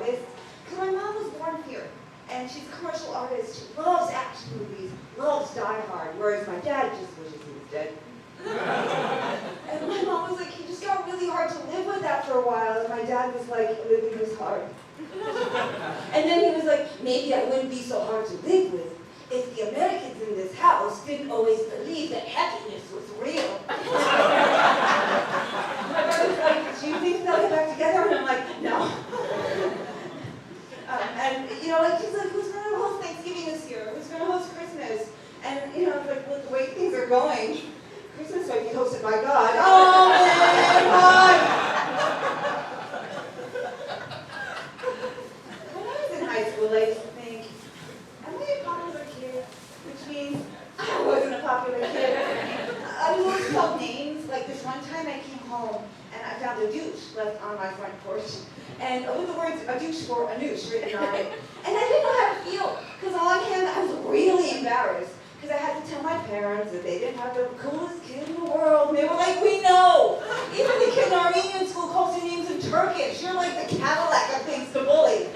artists. Because my mom was born here, and she's a commercial artist. She loves action movies, loves Die Hard, whereas my dad just wishes he was dead. And my mom was like, he just got really hard to live with after a while, and my dad was like, living was hard. And then he was like, maybe I wouldn't be so hard to live with if the Americans in this house didn't always believe that happiness was real. My brother's like, do you think they'll get back together? And I'm like, no. And, you know, like, he's like, who's going to host Thanksgiving this year? Who's going to host Christmas? And, you know, like, with the way things are going, Christmas might be hosted by God. Oh, man, God! When I was in high school, I used to think, am I a popular kid? Which means I wasn't a popular kid. I was always called names. Like, this one time I came home, and I found a douche left on my front porch. And with the words a douche for Anoush written on it. And I didn't know how to feel, because on hand I was really embarrassed, because I had to tell my parents that they didn't have the coolest kid in the world. And they were like, we know! Even the kid in Armenian school calls your names in Turkish. You're like the Cadillac of things to bully.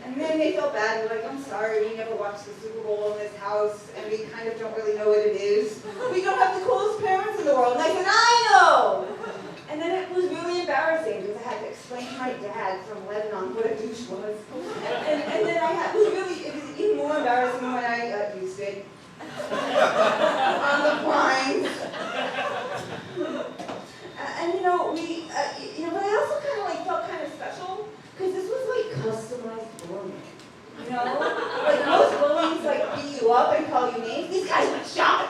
And then they felt bad. They're like, I'm sorry, we never watched the Super Bowl in this house, and we kind of don't really know what it is. We don't have the coolest parents in the world. And I said, I know! And then it was really embarrassing because I had to explain to my dad from Lebanon what a douche was. And then it was even more embarrassing when I used it on the blinds. And you know, but I also kind of like felt kind of special because this was like customized bullying. You know, like most bullies like beat you up and call you names. These guys went shopping.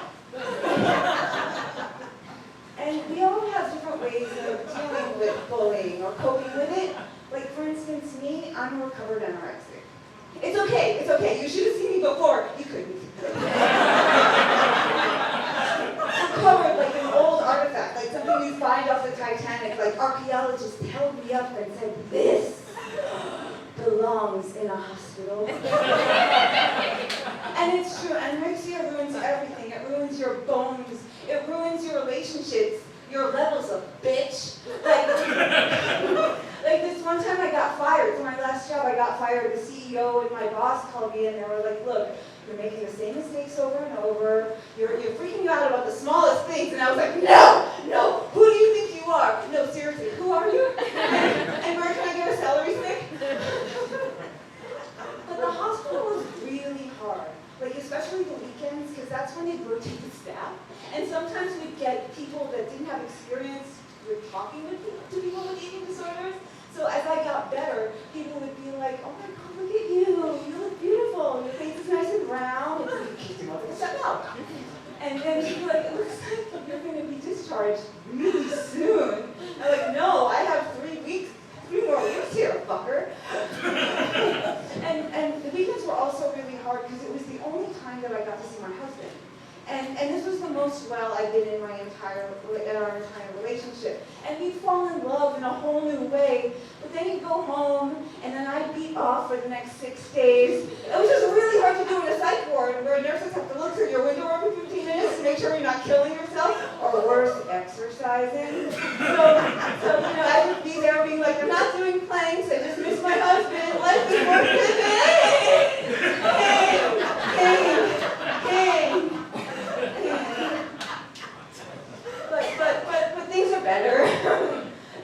And we all have different ways of dealing with bullying or coping with it. Like, for instance, me, I'm a recovered anorexic. It's okay. You should have seen me before. You couldn't. I'm covered like an old artifact, like something you find off the Titanic. Like, archaeologists held me up and said, this belongs in a hospital. And it's true, anorexia ruins everything. It ruins your bones. It ruins your relationships, your levels of bitch. Like this one time I got fired. For my last job, I got fired. The CEO and my boss called me and they were like, look, you're making the same mistakes over and over. You're freaking you out about the smallest things. And I was like, no, who do you think you are? No, seriously, who are you? And where can I get a salary stick? But the hospital was really hard. Like, especially the weekends, because that's when they'd rotate the staff. And sometimes we'd get people that didn't have experience with talking to people with eating disorders. So as I got better, people would be like, oh my God, look at you. You look beautiful. Your face is nice and round. And you kick them over and shut up. And then she'd be like, it looks like you're going to be discharged really soon. I'm like, no, I have 3 more weeks here, fucker. And the weekends were also really hard because it was the only time that I got to see my husband. And this was the most well I've been in our entire relationship. And we'd fall in love in a whole new way. But then he'd go home, and then I'd be off for the next 6 days. It was just really hard to do in a psych ward where nurses have to look through your window every 15 minutes to make sure you're not killing yourself, or worse, exercising. So you know, I would be there being like, I'm not doing planks, I just miss my husband, life is worth living. Hey. But things are better.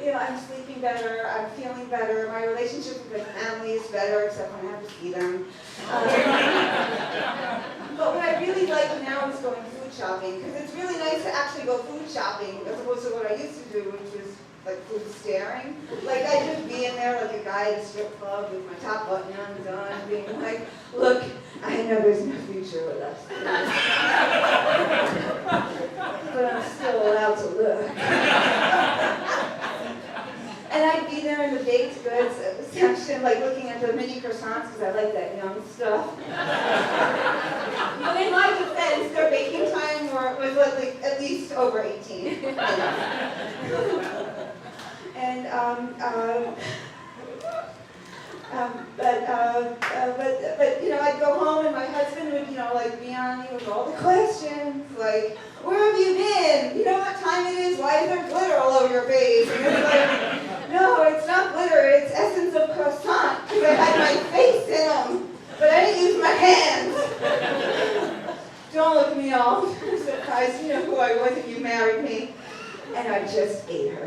You know, I'm sleeping better, I'm feeling better, my relationship with my family is better, except when I have to see them. But what I really like now is going food shopping, because it's really nice to actually go food shopping, as opposed to what I used to do, which was like food staring. Like, I'd just be in there like a guy at a strip club with my top button undone, being like, look, I know there's no future with us. But I'm still allowed to look. And I'd be there in the baked goods section, like looking at the mini croissants, because I like that young stuff. But in my defense, their baking time was like at least over 18. And but you know, I'd go home and my husband would, you know, like be on me with all the questions, like, where have you been? You know what time it is? Why is there glitter all over your face? And it's like, no, it's not glitter, it's essence of croissant, because I had my face in them, but I didn't use my hands. Don't look me all surprised, you know who I was if you married me. And I just ate her.